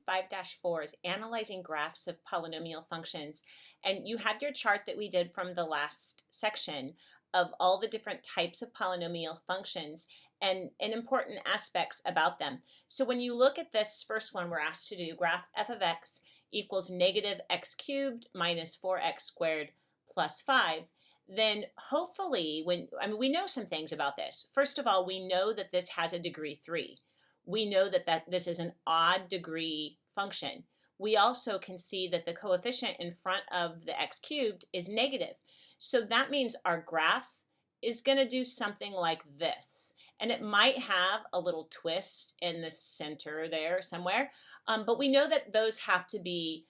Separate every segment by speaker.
Speaker 1: 5-4 is analyzing graphs of polynomial functions, and you have your chart that we did from the last section of all the different types of polynomial functions and important aspects about them. So when you look at this first one, we're asked to do graph f of x equals negative x cubed minus 4x squared plus 5. Then hopefully, we know some things about this. First of all, we know that this has a degree 3. We know that this is an odd degree function. We also can see that the coefficient in front of the x cubed is negative. So that means our graph is going to do something like this. And it might have a little twist in the center there somewhere. But we know that those have to be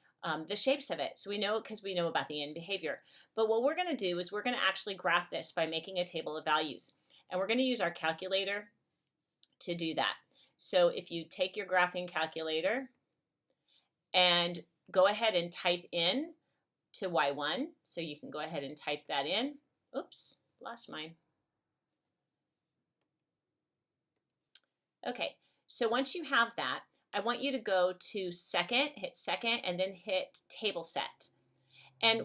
Speaker 1: the shapes of it. So we know because we know about the end behavior. But what we're going to do is we're going to actually graph this by making a table of values. And we're going to use our calculator to do that. So if you take your graphing calculator and go ahead and type in to y1, so you can go ahead and type that in. Oops, lost mine. Okay, so once you have that, I want you to go to second, hit second, and then hit table set. And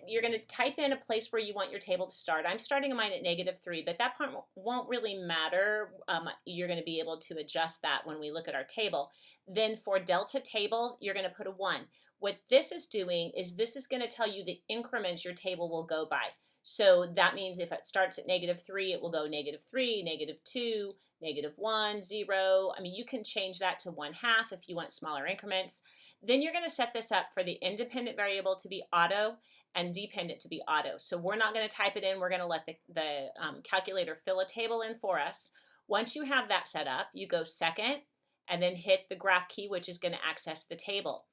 Speaker 1: you're gonna type in a place where you want your table to start. I'm starting mine at -3, but that part won't really matter. You're gonna be able to adjust that when we look at our table. Then for delta table, you're gonna put a 1. What this is doing is this is gonna tell you the increments your table will go by. So that means if it starts at -3, it will go -3, -2, -1, 0. I mean, you can change that to 1/2 if you want smaller increments. Then you're going to set this up for the independent variable to be auto and dependent to be auto. So we're not going to type it in. We're going to let the calculator fill a table in for us. Once you have that set up, you go second and then hit the graph key, which is going to access the table.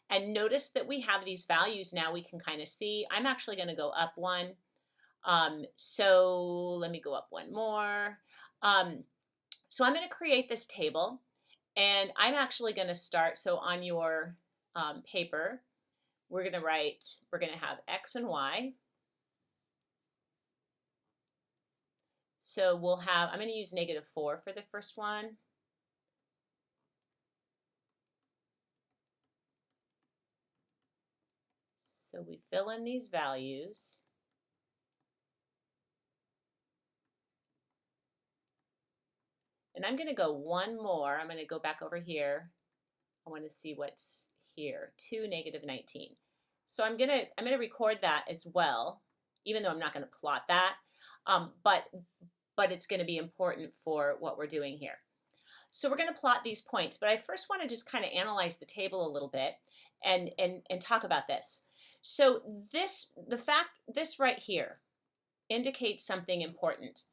Speaker 1: And notice that we have these values now we can kind of see. I'm actually going to go up one. So let me go up one more. So I'm going to create this table. And I'm actually going to start, so on your paper, we're going to have x and y. So we'll have, I'm going to use -4 for the first one. So we fill in these values. And I'm going to go one more. I'm going to go back over here. I want to see what's here, 2, -19. So I'm going to record that as well, even though I'm not going to plot that. But it's going to be important for what we're doing here. So we're going to plot these points, but I first want to just kind of analyze the table a little bit and talk about this. So this right here indicates something important.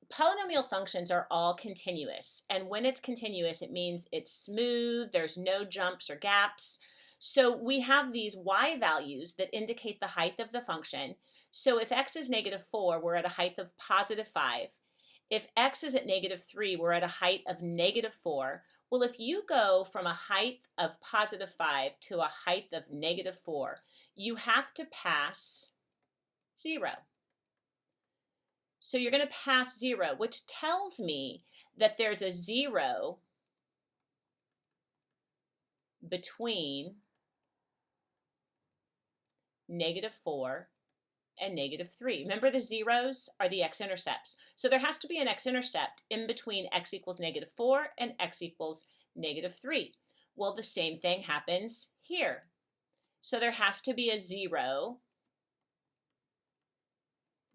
Speaker 1: Polynomial functions are all continuous, and when it's continuous, it means it's smooth, there's no jumps or gaps. So we have these y values that indicate the height of the function. So if x is -4, we're at a height of +5. If x is at -3, we're at a height of -4. Well, if you go from a height of +5 to a height of -4, you have to pass 0. So you're going to pass 0, which tells me that there's a 0 between -4 and -3. Remember, the zeros are the x-intercepts. So there has to be an x-intercept in between x equals -4 and x equals -3. Well, the same thing happens here. So there has to be a 0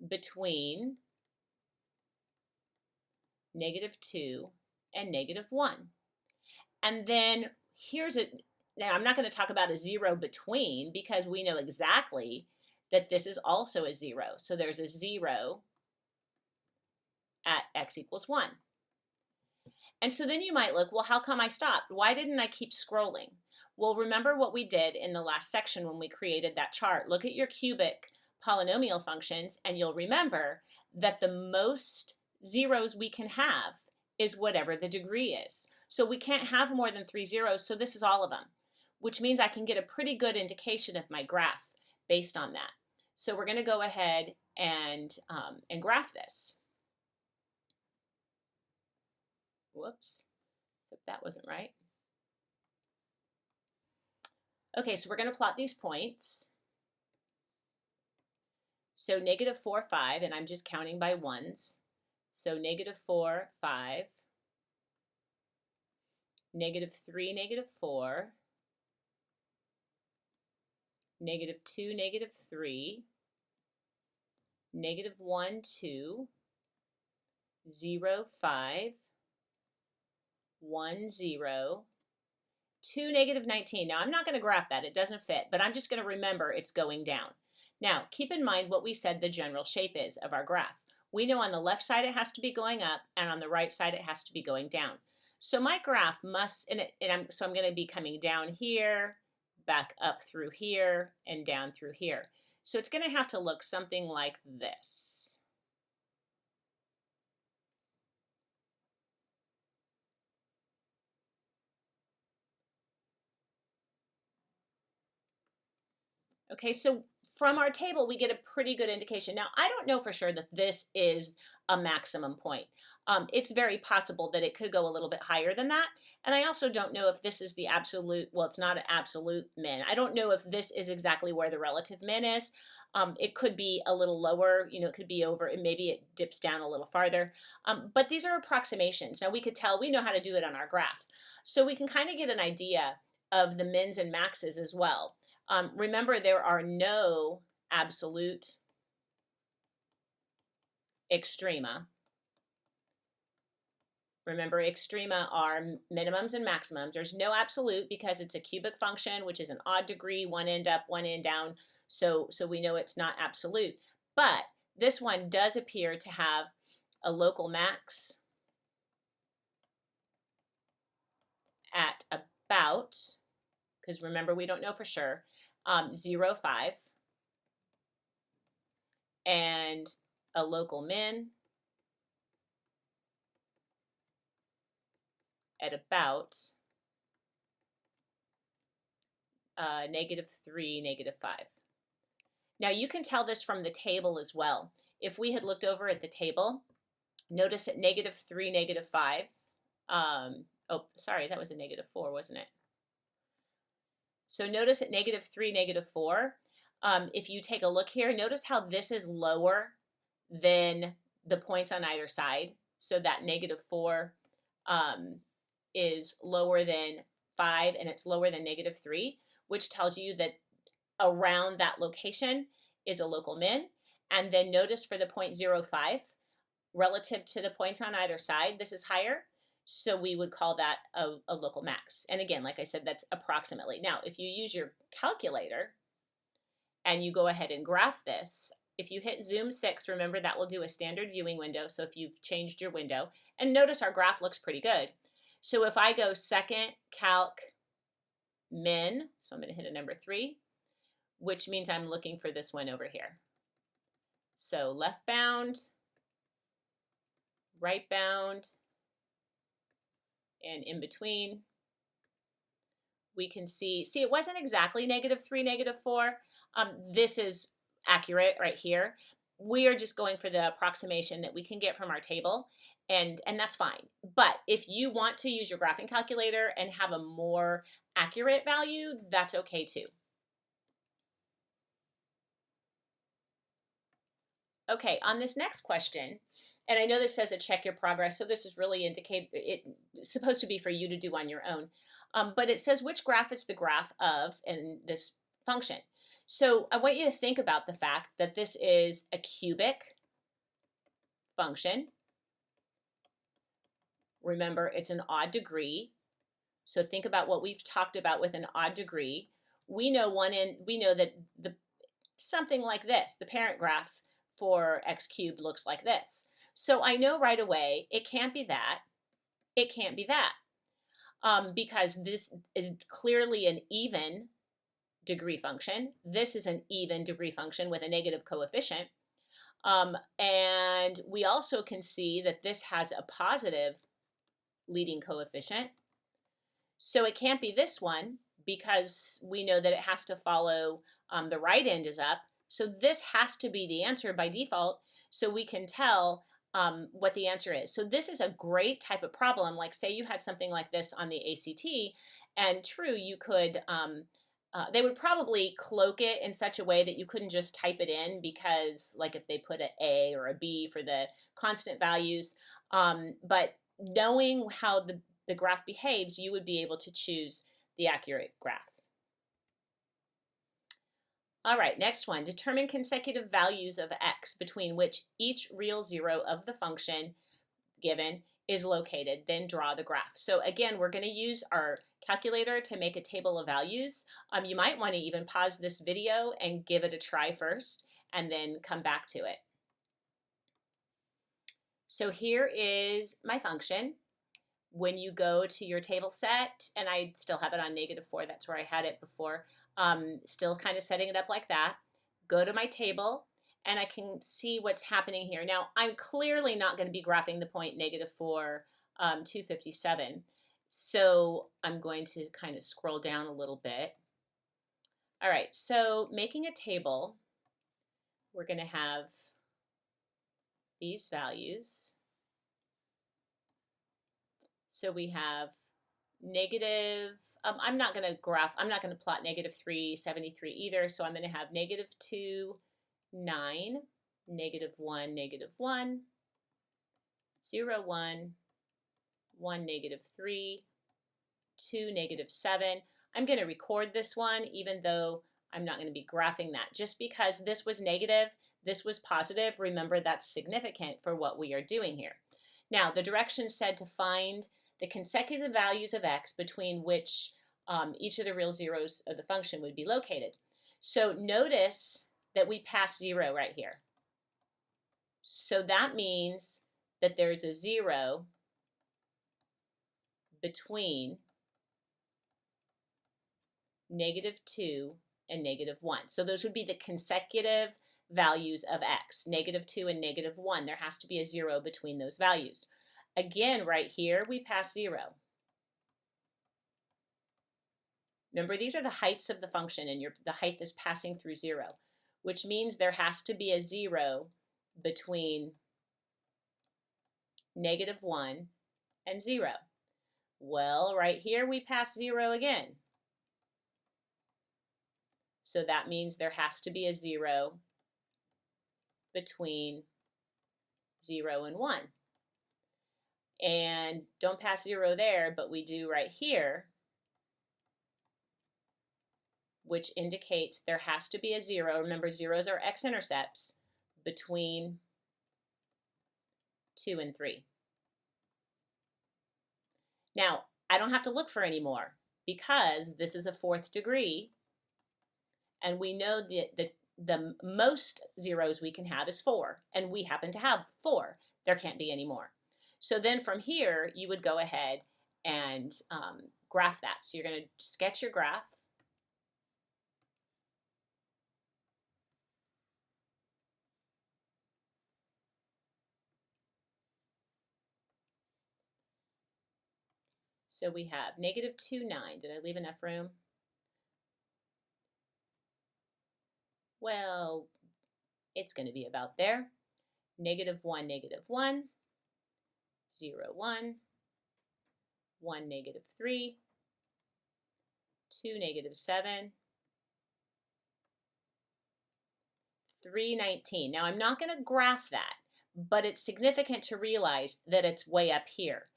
Speaker 1: between -2 and -1. And then here's it. Now I'm not going to talk about a 0 between because we know exactly that this is also a 0. So there's a 0 at x equals 1. And so then you might look, well, how come I stopped? Why didn't I keep scrolling? Well, remember what we did in the last section when we created that chart. Look at your cubic polynomial functions and you'll remember that the most zeros we can have is whatever the degree is. So we can't have more than 3 zeros, so this is all of them, which means I can get a pretty good indication of my graph based on that. So we're going to go ahead and graph this. Whoops, so that wasn't right. Okay, so we're going to plot these points. So negative 4, 5, and I'm just counting by ones. So negative 4, 5, negative 3, negative 4, negative 2, negative 3, negative 1, 2, 0, 5, 1, 0, 2, negative 19. Now, I'm not going to graph that. It doesn't fit, but I'm just going to remember it's going down. Now, keep in mind what we said the general shape is of our graph. We know on the left side it has to be going up, and on the right side it has to be going down. So my graph must, so I'm going to be coming down here, back up through here, and down through here. So it's going to have to look something like this. Okay, so from our table, we get a pretty good indication. Now, I don't know for sure that this is a maximum point. It's very possible that it could go a little bit higher than that. And I also don't know if this is the absolute, well, it's not an absolute min. I don't know if this is exactly where the relative min is. It could be a little lower, it could be over, and maybe it dips down a little farther. But these are approximations. Now, we could tell, we know how to do it on our graph. So we can kind of get an idea of the mins and maxes as well. Remember, there are no absolute extrema. Remember, extrema are minimums and maximums. There's no absolute because it's a cubic function, which is an odd degree, one end up, one end down. So we know it's not absolute. But this one does appear to have a local max at about, because remember, we don't know for sure, 0, 5, and a local min at about negative 3, negative 5. Now you can tell this from the table as well. If we had looked over at the table, notice at negative 3, negative 5, oh, sorry, that was a negative 4, wasn't it? So notice at negative 3, negative 4, if you take a look here, notice how this is lower than the points on either side. So that negative 4 is lower than 5, and it's lower than negative 3, which tells you that around that location is a local min. And then notice for the 0.05, relative to the points on either side, this is higher. So we would call that a local max. And again, like I said, that's approximately. Now, if you use your calculator and you go ahead and graph this, if you hit zoom 6, remember that will do a standard viewing window. So if you've changed your window, and notice our graph looks pretty good. So if I go second calc min, so I'm going to hit a number 3, which means I'm looking for this one over here. So left bound, right bound, and in between, we can see it wasn't exactly negative 3, negative 4. This is accurate right here. We are just going for the approximation that we can get from our table, and that's fine. But if you want to use your graphing calculator and have a more accurate value, that's okay too. Okay, on this next question, and I know this says a check your progress, so this is really it's supposed to be for you to do on your own. But it says which graph is the graph of in this function. So I want you to think about the fact that this is a cubic function. Remember, it's an odd degree. So think about what we've talked about with an odd degree. We know that something like this, the parent graph for x cubed looks like this. So I know right away it can't be that. It can't be that. Because this is clearly an even degree function. This is an even degree function with a negative coefficient. And we also can see that this has a positive leading coefficient. So it can't be this one because we know that it has to follow the right end is up. So this has to be the answer by default, so we can tell what the answer is. So this is a great type of problem. Like say you had something like this on the ACT, and true, you could they would probably cloak it in such a way that you couldn't just type it in, because like if they put an A or a B for the constant values, but knowing how the graph behaves, you would be able to choose the accurate graph. All right, next one. Determine consecutive values of x between which each real zero of the function given is located, then draw the graph. So again, we're going to use our calculator to make a table of values. You might want to even pause this video and give it a try first, and then come back to it. So here is my function. When you go to your table set, and I still have it on -4, that's where I had it before, still kind of setting it up like that, go to my table, and I can see what's happening here. Now, I'm clearly not going to be graphing the point -4, 257. So I'm going to kind of scroll down a little bit. All right, so making a table, we're going to have these values. So we have negative, I'm not going to graph, I'm not going to plot -373 either. So I'm going to have -2, 9, -1, -1, 0, 1, 1, -3, 2, -7. I'm going to record this one even though I'm not going to be graphing that. Just because this was negative, this was positive, remember that's significant for what we are doing here. Now, the directions said to find the consecutive values of x between which each of the real zeros of the function would be located. So notice that we pass 0 right here. So that means that there's a 0 between -2 and -1. So those would be the consecutive values of x, -2 and -1. There has to be a 0 between those values. Again, right here, we pass 0. Remember, these are the heights of the function, and the height is passing through 0, which means there has to be a 0 between -1 and 0. Well, right here, we pass 0 again. So that means there has to be a 0 between 0 and 1. And don't pass 0 there, but we do right here, which indicates there has to be a 0. Remember, zeros are x-intercepts between 2 and 3. Now, I don't have to look for any more because this is a 4th degree, and we know that the most zeros we can have is 4, and we happen to have 4. There can't be any more. So then from here, you would go ahead and graph that. So you're going to sketch your graph. So we have -2, 9. Did I leave enough room? Well, it's going to be about there. -1, -1, 0, 1, 1, -3, 2, -7, 3, 19. Now I'm not going to graph that, but it's significant to realize that it's way up here.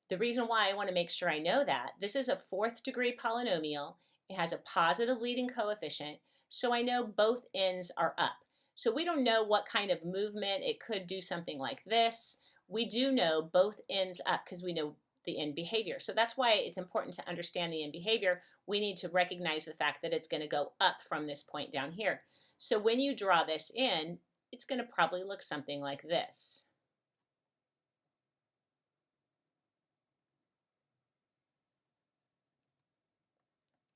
Speaker 1: The reason why I want to make sure I know that, this is a 4th degree polynomial. It has a positive leading coefficient, so I know both ends are up. So we don't know what kind of movement. It could do something like this. We do know both ends up because we know the end behavior. So that's why it's important to understand the end behavior. We need to recognize the fact that it's going to go up from this point down here. So when you draw this in, it's going to probably look something like this.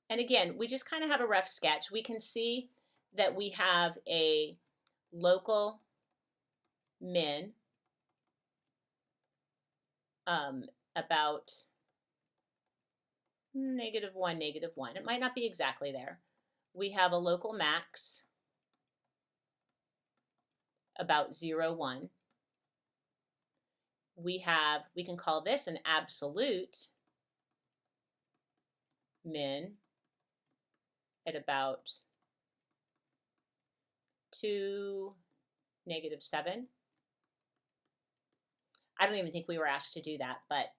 Speaker 1: And again, we just kind of have a rough sketch. We can see that we have a local min about -1, -1. It might not be exactly there. We have a local max about 0, 1. We can call this an absolute min at about 2, -7. I don't even think we were asked to do that, but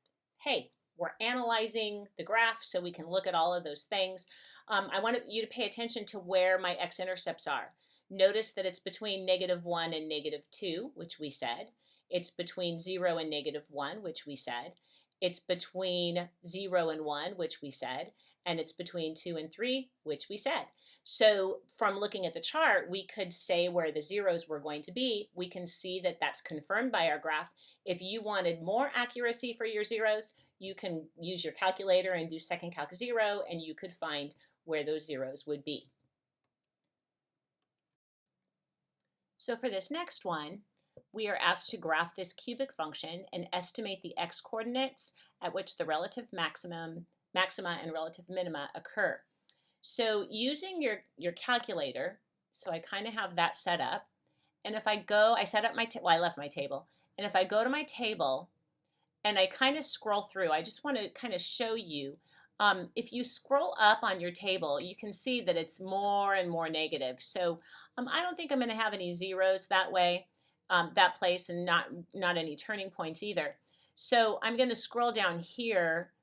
Speaker 1: hey, we're analyzing the graph so we can look at all of those things. I want you to pay attention to where my x-intercepts are. Notice that it's between -1 and -2, which we said. It's between 0 and -1, which we said. It's between 0 and 1, which we said. And it's between 2 and 3, which we said. So from looking at the chart, we could say where the zeros were going to be. We can see that that's confirmed by our graph. If you wanted more accuracy for your zeros, you can use your calculator and do second calc 0, and you could find where those zeros would be. So for this next one, we are asked to graph this cubic function and estimate the x-coordinates at which the relative maxima and relative minima occur. So using your calculator, so I kind of have that set up, and if I go, I set up my, I left my table, and if I go to my table and I kind of scroll through, I just want to kind of show you, if you scroll up on your table, you can see that it's more and more negative. So I don't think I'm going to have any zeros that way, that place, and not any turning points either. So I'm going to scroll down here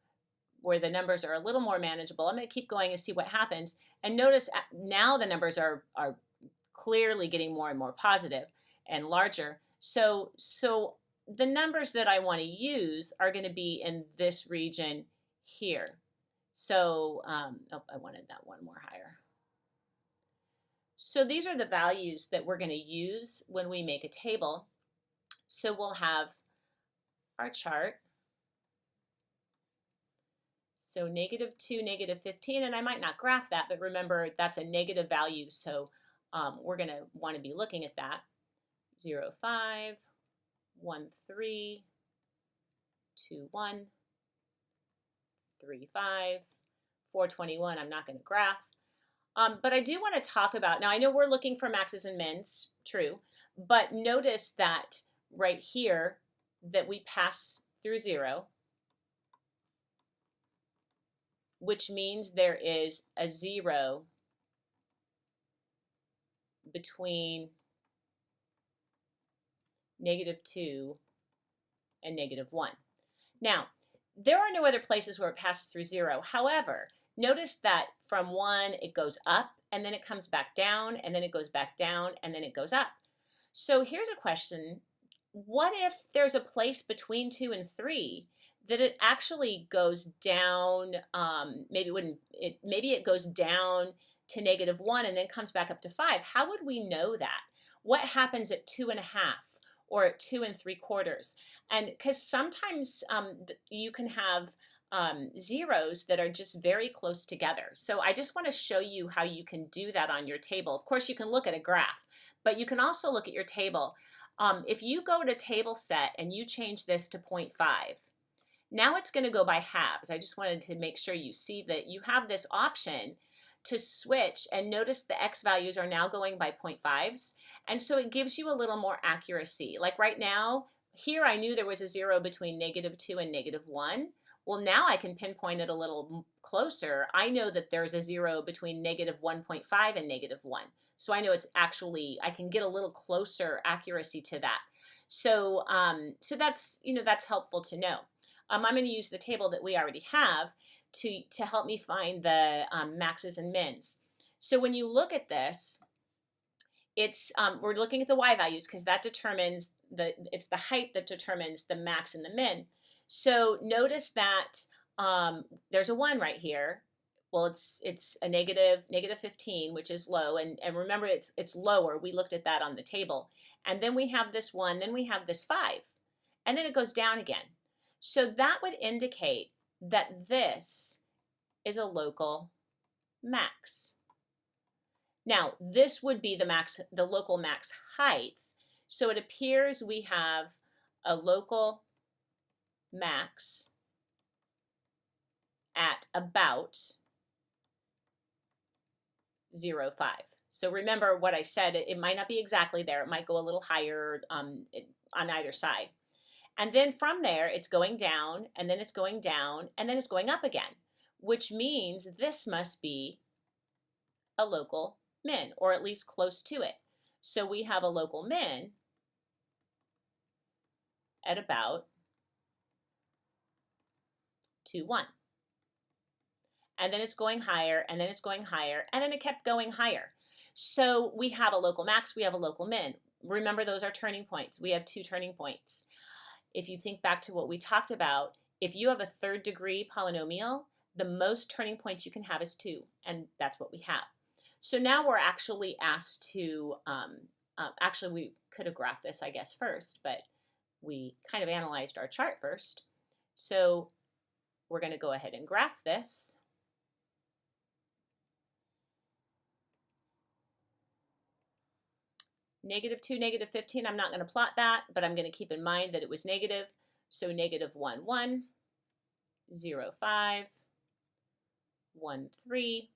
Speaker 1: where the numbers are a little more manageable. I'm going to keep going and see what happens. And notice now the numbers are clearly getting more and more positive and larger. So the numbers that I want to use are going to be in this region here. So, oh, I wanted that one more higher. So these are the values that we're going to use when we make a table. So we'll have our chart. So -2, -15, and I might not graph that, but remember that's a negative value, so we're going to want to be looking at that. 0, 5, 1, 3, 2, 1, 3, 5, 4, 21. I'm not going to graph. But I do want to talk about, now I know we're looking for maxes and mins, true, but notice that right here that we pass through 0, which means there is a 0 between -2 and -1. Now, there are no other places where it passes through 0. However, notice that from 1 it goes up, and then it comes back down, and then it goes back down, and then it goes up. So here's a question. What if there's a place between 2 and 3 that it actually goes down, maybe it goes down to -1 and then comes back up to 5. How would we know that? What happens at 2.5 or at 2 3/4? And because sometimes you can have zeros that are just very close together. So I just want to show you how you can do that on your table. Of course, you can look at a graph, but you can also look at your table. If you go to table set and you change this to 0.5, now it's going to go by halves. I just wanted to make sure you see that you have this option to switch, and notice the x values are now going by 0.5s, and so it gives you a little more accuracy. Like right now, here I knew there was a 0 between -2 and -1. Well, now I can pinpoint it a little closer. I know that there's a 0 between -1.5 and -1. So I know it's actually, I can get a little closer accuracy to that. So, so that's, that's helpful to know. I'm going to use the table that we already have to help me find the maxes and mins. So when you look at this, it's we're looking at the y values because that determines it's the height that determines the max and the min. So notice that there's a 1 right here. Well, it's a -15, which is low, and remember it's lower. We looked at that on the table. And then we have this 1, then we have this 5, and then it goes down again. So that would indicate that this is a local max. Now, this would be the local max height. So it appears we have a local max at about 0.5. So remember what I said, it might not be exactly there. It might go a little higher on either side. And then from there, it's going down, and then it's going down, and then it's going up again, which means this must be a local min, or at least close to it. So we have a local min at about 2, 1. And then it's going higher, and then it's going higher, and then it kept going higher. So we have a local max, we have a local min. Remember, those are turning points. We have 2 turning points. If you think back to what we talked about, if you have a 3rd degree polynomial, the most turning points you can have is 2, and that's what we have. So now we're actually asked to, actually we could have graphed this, I guess, first, but we kind of analyzed our chart first. So we're going to go ahead and graph this. -2, -15, I'm not going to plot that, but I'm going to keep in mind that it was negative. So -1, 1, 0, 5, 1, 3,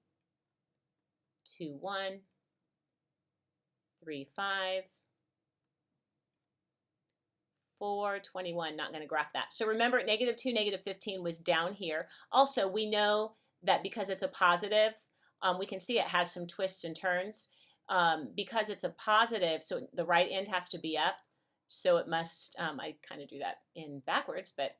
Speaker 1: 2, 1, 3, 5, 4, 21, not going to graph that. So remember, -2, -15 was down here. Also, we know that because it's a positive, we can see it has some twists and turns. Because it's a positive, so the right end has to be up. So it must, I kind of do that in backwards, but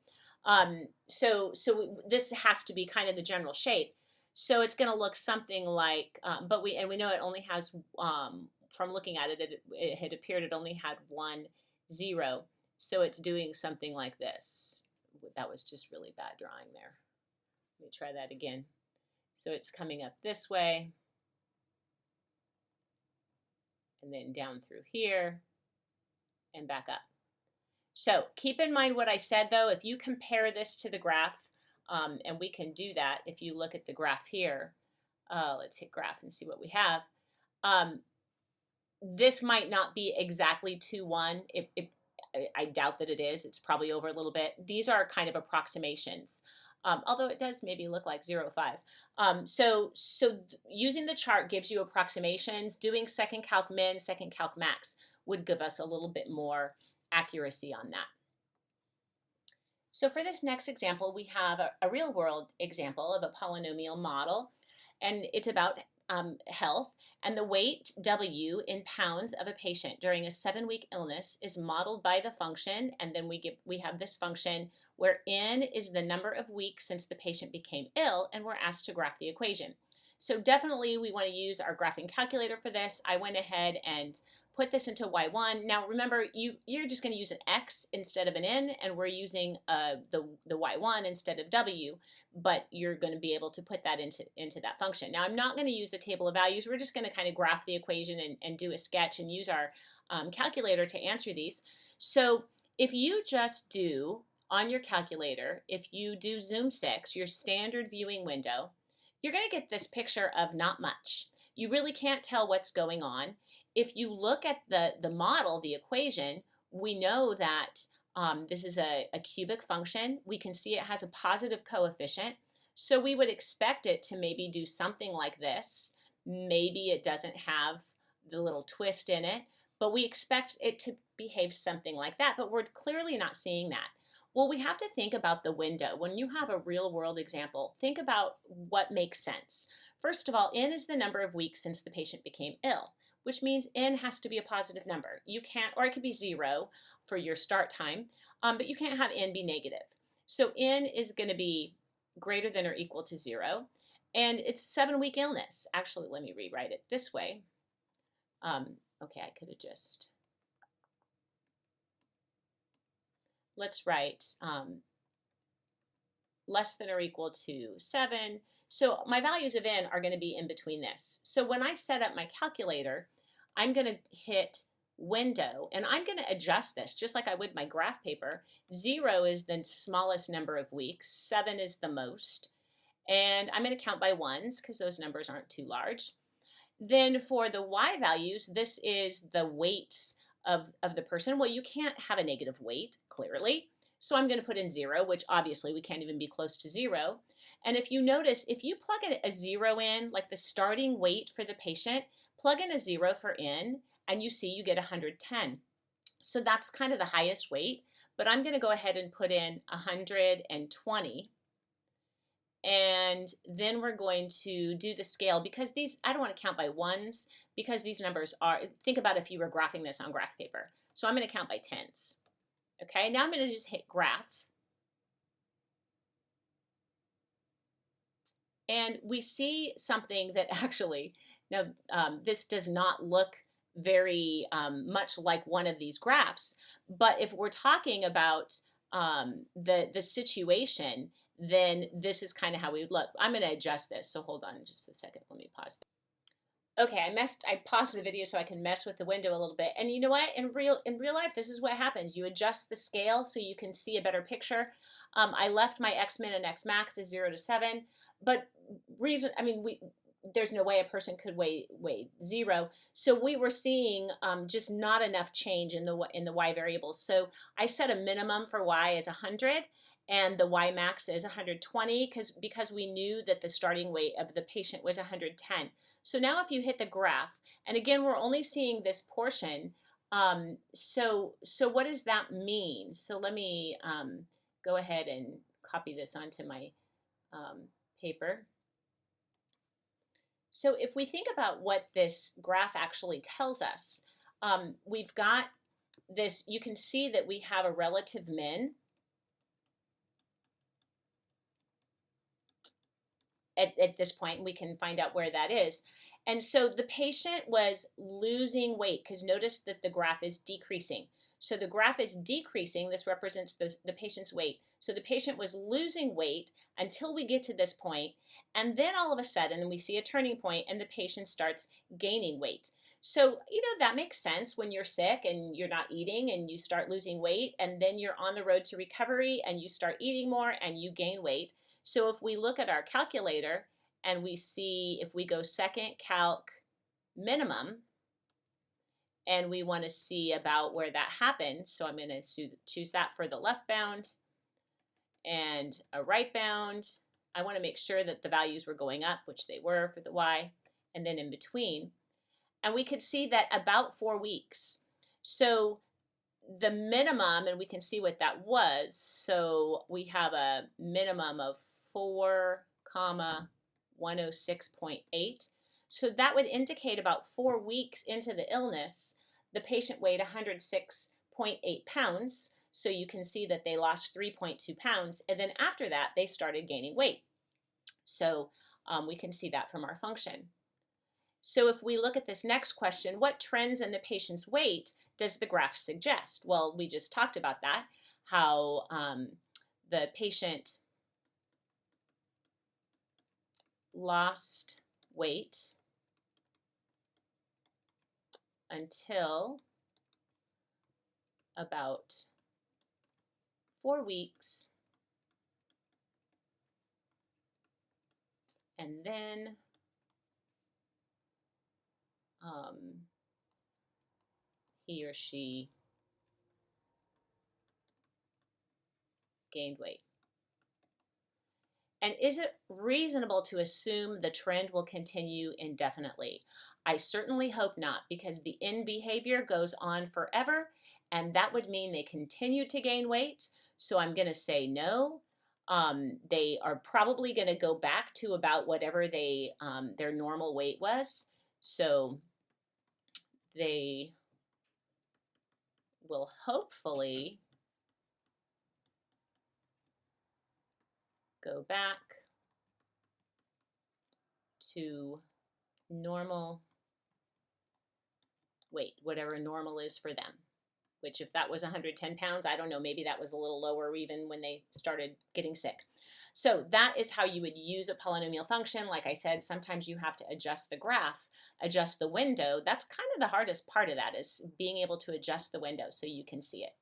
Speaker 1: this has to be kind of the general shape. So it's going to look something like, but we know it only has, from looking at it, it had appeared it only had 1, 0. So it's doing something like this. That was just really bad drawing there. Let me try that again. So it's coming up this way, and then down through here, and back up. So keep in mind what I said, though. If you compare this to the graph, and we can do that if you look at the graph here. Let's hit graph and see what we have. This might not be exactly 2, 1. I doubt that it is. It's probably over a little bit. These are kind of approximations. Although it does maybe look like 0, 5. So using the chart gives you approximations. Doing second calc min, second calc max would give us a little bit more accuracy on that. So for this next example, we have a real world example of a polynomial model, and it's about health, and the weight W in pounds of a patient during a 7-week illness is modeled by the function, and then we have this function where n is the number of weeks since the patient became ill, and we're asked to graph the equation. So definitely we want to use our graphing calculator for this. I went ahead and put this into y1. Now remember, you're just going to use an x instead of an n, and we're using the y1 instead of w, but you're going to be able to put that into that function. Now I'm not going to use a table of values. We're just going to kind of graph the equation and do a sketch and use our calculator to answer these. So if you just do, on your calculator, if you do Zoom 6, your standard viewing window, you're going to get this picture of not much. You really can't tell what's going on. If you look at the model, the equation, we know that this is a cubic function. We can see it has a positive coefficient. So we would expect it to maybe do something like this. Maybe it doesn't have the little twist in it, but we expect it to behave something like that, but we're clearly not seeing that. Well, we have to think about the window. When you have a real world example, think about what makes sense. First of all, n is the number of weeks since the patient became ill, which means n has to be a positive number. You can't, or it could be 0 for your start time, but you can't have n be negative. So n is going to be greater than or equal to 0, and it's a 7-week illness. Actually, let me rewrite it this way. Okay, I could have just... Let's write less than or equal to 7. So my values of n are going to be in between this. So when I set up my calculator, I'm going to hit window, and I'm going to adjust this just like I would my graph paper. 0 is the smallest number of weeks, 7 is the most, and I'm going to count by ones because those numbers aren't too large. Then for the y values, this is the weight of the person. Well, you can't have a negative weight, clearly. So I'm going to put in 0, which obviously we can't even be close to 0. And if you notice, if you plug a 0 in, like the starting weight for the patient, plug in a 0 for n, and you see you get 110. So that's kind of the highest weight, but I'm going to go ahead and put in 120. And then we're going to do the scale because these, I don't want to count by ones because these numbers are, think about if you were graphing this on graph paper. So I'm going to count by tens. Okay, now I'm going to just hit graph. And we see something that actually, now this does not look very much like one of these graphs, but if we're talking about the situation, then this is kind of how we would look. I'm going to adjust this, so hold on just a second. Let me pause. Okay, I paused the video so I can mess with the window a little bit. And you know what? In real life, this is what happens. You adjust the scale so you can see a better picture. I left my X min and X max as 0 to 7, but there's no way a person could weigh 0. So we were seeing just not enough change in the y variables. So I set a minimum for y as 100 and the y max is 120 because we knew that the starting weight of the patient was 110. So now if you hit the graph, and again we're only seeing this portion, so what does that mean? So let me go ahead and copy this onto my paper. So if we think about what this graph actually tells us, we've got this, you can see that we have a relative min at this point, and we can find out where that is. And so the patient was losing weight because notice that the graph is decreasing. So the graph is decreasing. This represents the patient's weight. So the patient was losing weight until we get to this point, and then all of a sudden we see a turning point and the patient starts gaining weight. So, you know, that makes sense when you're sick and you're not eating and you start losing weight, and then you're on the road to recovery and you start eating more and you gain weight. So if we look at our calculator and we see, if we go second calc minimum, and we want to see about where that happened, so I'm going to choose that for the left bound and a right bound. I want to make sure that the values were going up, which they were for the y, and then in between. And we could see that about 4 weeks. So the minimum, and we can see what that was, so we have a minimum of 4,106.8. So that would indicate about 4 weeks into the illness, the patient weighed 106.8 pounds. So you can see that they lost 3.2 pounds. And then after that, they started gaining weight. So we can see that from our function. So if we look at this next question, what trends in the patient's weight does the graph suggest? Well, we just talked about that, how the patient lost weight until about 4 weeks, and then he or she gained weight. And is it reasonable to assume the trend will continue indefinitely? I certainly hope not, because the in behavior goes on forever, and that would mean they continue to gain weight. So I'm going to say no. They are probably going to go back to about whatever their normal weight was. So they will hopefully go back to normal weight, whatever normal is for them, which if that was 110 pounds, I don't know, maybe that was a little lower even when they started getting sick. So that is how you would use a polynomial function. Like I said, sometimes you have to adjust the graph, adjust the window. That's kind of the hardest part of that, is being able to adjust the window so you can see it.